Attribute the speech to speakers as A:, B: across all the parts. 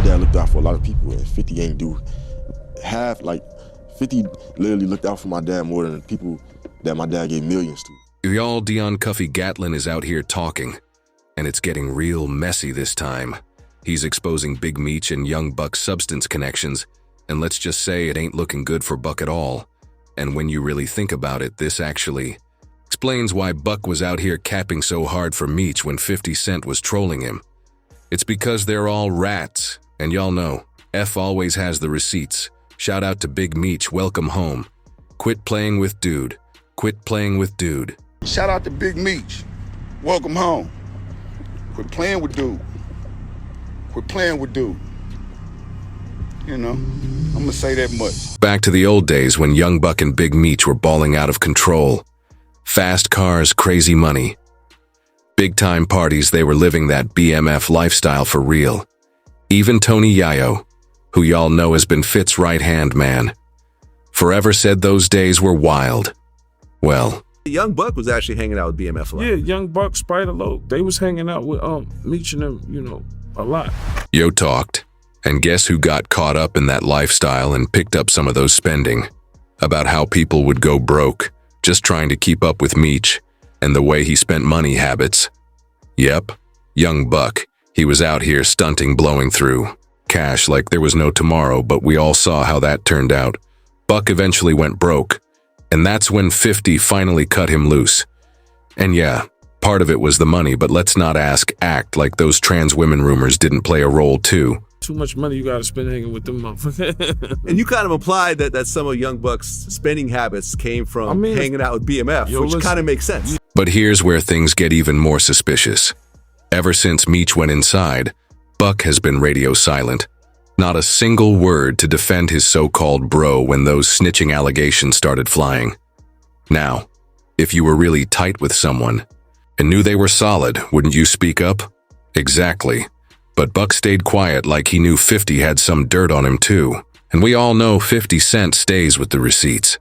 A: dad looked out for a lot of people, and 50 ain't do half. Like 50 literally looked out for my dad more than the people that my dad gave millions to.
B: Y'all, Dion Cuffy Gatling is out here talking, and it's getting real messy this time. He's exposing Big Meech and Young Buck's substance connections, and let's just say it ain't looking good for Buck at all. And when you really think about it, this actually explains why Buck was out here capping so hard for Meech when 50 Cent was trolling him. It's because they're all rats, and y'all know, F always has the receipts. Shout out to Big Meech, welcome home. Quit playing with dude. Quit playing with dude.
C: Shout out to Big Meech, welcome home. Quit playing with dude. Quit playing with dude. You know, I'm gonna say that much.
B: Back to the old days when Young Buck and Big Meech were balling out of control. Fast cars, crazy money. Big time parties, they were living that BMF lifestyle for real. Even Tony Yayo, who y'all know has been Fit's right-hand man, forever said those days were wild. Well,
D: Young Buck was actually hanging out with BMF a lot.
E: Yeah, Young Buck, Spider Loc, they was hanging out with Meech and them, you know, a lot.
B: Yo talked, and guess who got caught up in that lifestyle and picked up some of those spending? About how people would go broke, just trying to keep up with Meech, and the way he spent money habits. Yep, Young Buck, he was out here stunting, blowing through cash like there was no tomorrow, but we all saw how that turned out. Buck eventually went broke, and that's when 50 finally cut him loose. And yeah, part of it was the money, but let's not act like those trans women rumors didn't play a role too.
E: Too much money you gotta spend hanging with them motherfuckers.
D: And you kind of implied that some of Young Buck's spending habits came from hanging out with BMF, which kind of makes sense.
B: But here's where things get even more suspicious. Ever since Meech went inside, Buck has been radio silent. Not a single word to defend his so-called bro when those snitching allegations started flying. Now, if you were really tight with someone and knew they were solid, wouldn't you speak up? Exactly. But Buck stayed quiet like he knew 50 had some dirt on him too. And we all know 50 Cent stays with the receipts.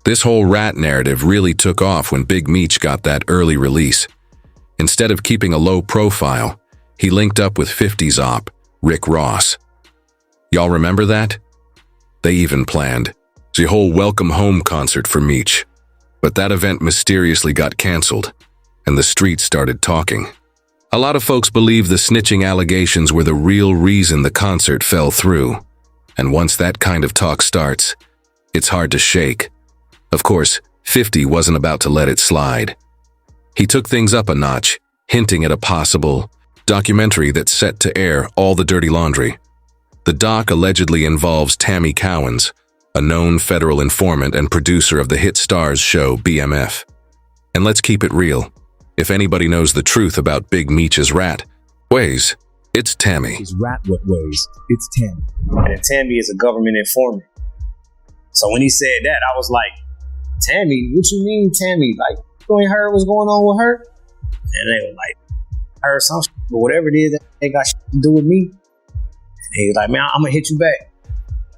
B: This whole rat narrative really took off when Big Meech got that early release. Instead of keeping a low profile, he linked up with 50's op, Rick Ross. Y'all remember that? They even planned the whole welcome home concert for Meech. But that event mysteriously got canceled, and the streets started talking. A lot of folks believe the snitching allegations were the real reason the concert fell through. And once that kind of talk starts, it's hard to shake. Of course, 50 wasn't about to let it slide. He took things up a notch, hinting at a possible documentary that's set to air all the dirty laundry. The doc allegedly involves Tammy Cowens, a known federal informant and producer of the hit Stars show BMF. And let's keep it real. If anybody knows the truth about Big Meech's rat ways, it's Tammy.
F: His rat ways, it's Tammy.
G: And Tammy is a government informant. So when he said that, I was like, Tammy? What you mean, Tammy? Like, you ain't heard what's going on with her? And they were like, I heard some shit, but whatever it is, they got shit to do with me. And he was like, man, I'm gonna hit you back.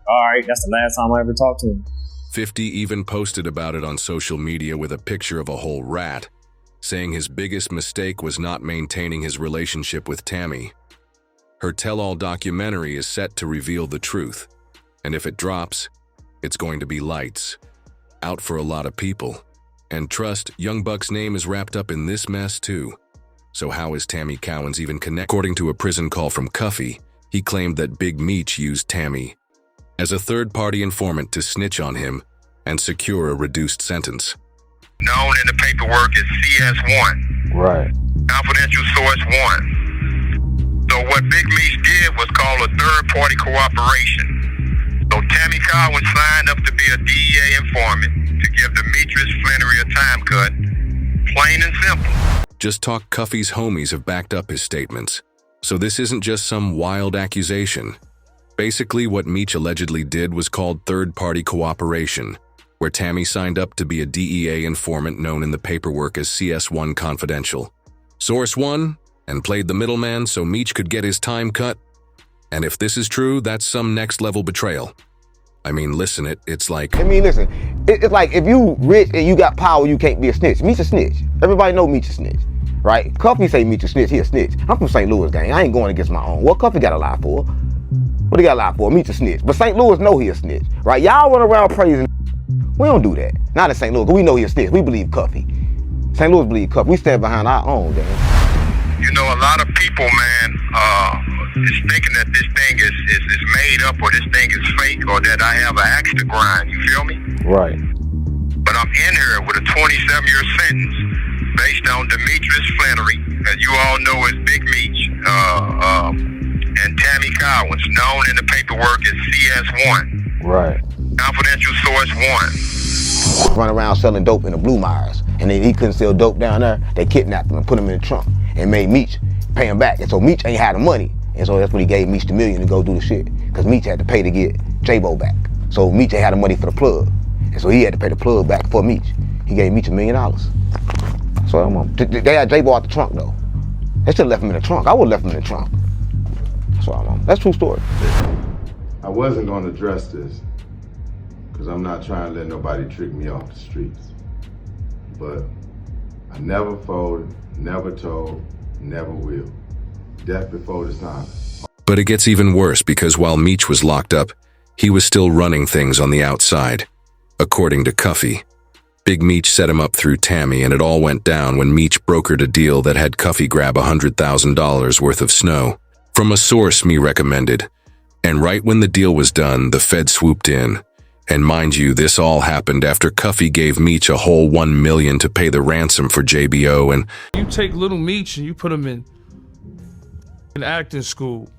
G: All right, that's the last time I ever talked to him.
B: 50 even posted about it on social media with a picture of a whole rat, saying his biggest mistake was not maintaining his relationship with Tammy. Her tell-all documentary is set to reveal the truth, and if it drops, it's going to be lights out for a lot of people. And trust, Young Buck's name is wrapped up in this mess too. So how is Tammy Cowens even connected? According to a prison call from Cuffy, he claimed that Big Meech used Tammy as a third-party informant to snitch on him and secure a reduced sentence.
H: Known in the paperwork as CS1.
A: Right.
H: Confidential source 1. So what Big Meech did was call a third-party cooperation. So Tammy Cowens signed up to be a DEA informant to give Demetrius Flannery a time cut. Plain and simple.
B: Just Talk Cuffy's homies have backed up his statements. So this isn't just some wild accusation. Basically, what Meech allegedly did was called third-party cooperation, where Tammy signed up to be a DEA informant known in the paperwork as CS1 Confidential. Source 1, and played the middleman so Meech could get his time cut. And if this is true, that's some next-level betrayal. I mean, listen, it's like...
I: listen, it's like if you rich and you got power, you can't be a snitch. Meech a snitch. Everybody know Meech a snitch, right? Cuffy say Meech a snitch, he a snitch. I'm from St. Louis, gang. I ain't going against my own. What Cuffy got to lie for? What he got locked for? Meech a snitch. But St. Louis know he a snitch, right? Y'all run around praising. We don't do that. Not in St. Louis, because we know he a snitch. We believe Cuffy. St. Louis believe Cuffy. We stand behind our own, damn.
H: You know, a lot of people, man, is thinking that this thing is made up, or this thing is fake, or that I have an axe to grind. You feel me?
I: Right.
H: But I'm in here with a 27-year sentence based on Demetrius Flannery, as you all know as Big Meech, and Tammy Cowens, known in the paperwork as CS1.
I: Right.
H: Confidential source 1.
I: Run around selling dope in the Blue Myers, and then he couldn't sell dope down there. They kidnapped him and put him in the trunk and made Meech pay him back. And so Meech ain't had the money, and so that's when he gave Meech the $1 million to go do the shit, because Meech had to pay to get J-Bo back. So Meech ain't had the money for the plug, and so he had to pay the plug back for Meech. He gave Meech $1 million. So they had J-Bo out the trunk though. They should have left him in the trunk. I would have left him in the trunk. That's true story.
J: I wasn't going to address this because I'm not trying to let nobody trick me off the streets. But I never folded, never told, never will. Death before dishonor.
B: But it gets even worse because while Meech was locked up, he was still running things on the outside. According to Cuffy, Big Meech set him up through Tammy, and it all went down when Meech brokered a deal that had Cuffy grab $100,000 worth of snow from a source me recommended. And right when the deal was done, the Fed swooped in. And mind you, this all happened after Cuffy gave Meech a whole $1 million to pay the ransom for JBO. And
E: you take little Meech and you put him in acting school.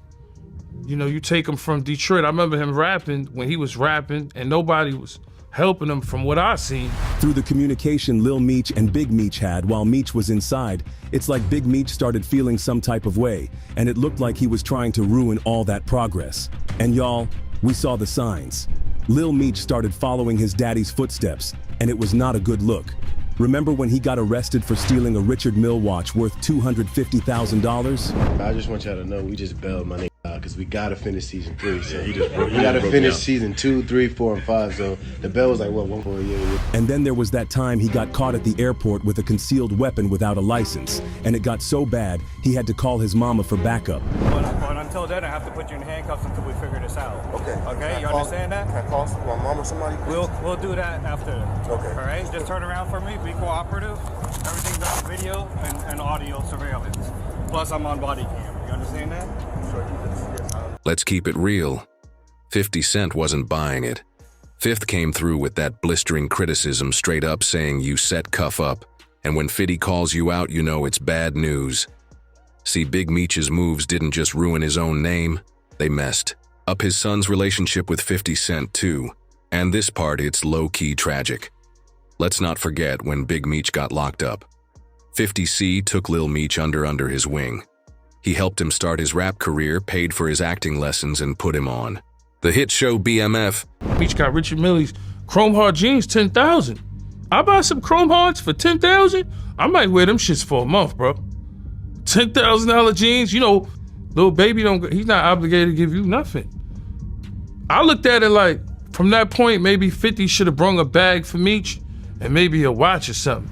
E: You know, you take him from Detroit. I remember him rapping when he was rapping, and nobody was helping him from what I seen.
F: Through the communication Lil Meech and Big Meech had while Meech was inside, it's like Big Meech started feeling some type of way, and it looked like he was trying to ruin all that progress. And y'all, we saw the signs. Lil Meech started following his daddy's footsteps, and it was not a good look. Remember when he got arrested for stealing a Richard Mille watch worth $250,000?
K: I just want y'all to know we just bailed my nigga out because we gotta finish season 3. So we gotta finish season 2, 3, 4, and 5. So the bail was like, what, 1 more year?
F: And then there was that time he got caught at the airport with a concealed weapon without a license. And it got so bad, he had to call his mama for backup.
L: But until then, I have to put you in handcuffs until we figure this out. Okay. Okay, you understand that?
A: Can I call my mom or somebody?
L: We'll do that after.
A: Okay.
L: All right, just turn around for me, be cooperative. Everything's on video and audio surveillance. Plus, I'm on body cam. You understand that?
B: let's keep it real. 50 Cent wasn't buying it. Fifth came through with that blistering criticism straight up saying you set Cuff up, and when Fitty calls you out, you know it's bad news. See, Big Meech's moves didn't just ruin his own name, they messed up his son's relationship with 50 Cent too. And this part, it's low-key tragic. Let's not forget when Big Meech got locked up. 50C took Lil Meech under his wing. He helped him start his rap career, paid for his acting lessons, and put him on the hit show BMF.
E: Meech got Richard Millie's Chrome Hard jeans, 10,000. I buy some Chrome Hards for 10,000. I might wear them shits for a month, bro. $10,000 jeans, you know, little baby he's not obligated to give you nothing. I looked at it like, from that point, maybe 50 should have brung a bag for Meech and maybe a watch or something.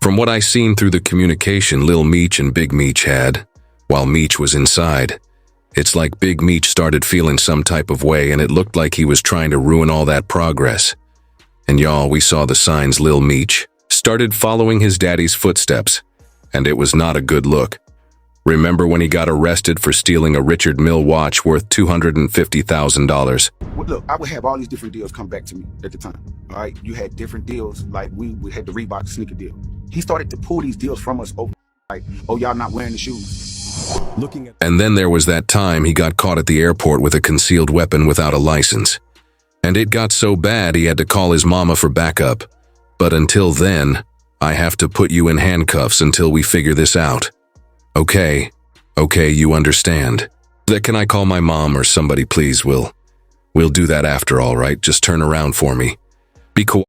B: From what I seen through the communication Lil Meech and Big Meech had, while Meech was inside, it's like Big Meech started feeling some type of way and it looked like he was trying to ruin all that progress. And y'all, we saw the signs Lil Meech started following his daddy's footsteps, and it was not a good look. Remember when he got arrested for stealing a Richard Mille watch worth $250,000?
M: Look, I would have all these different deals come back to me at the time, all right? You had different deals, like we had the Reebok sneaker deal. He started to pull these deals from us over, like, oh, y'all not wearing the shoes.
B: And then there was that time he got caught at the airport with a concealed weapon without a license. And it got so bad he had to call his mama for backup. But until then, I have to put you in handcuffs until we figure this out. Okay, you understand. Can I call my mom or somebody, please? We'll do that after, all right? Just turn around for me. Be cool.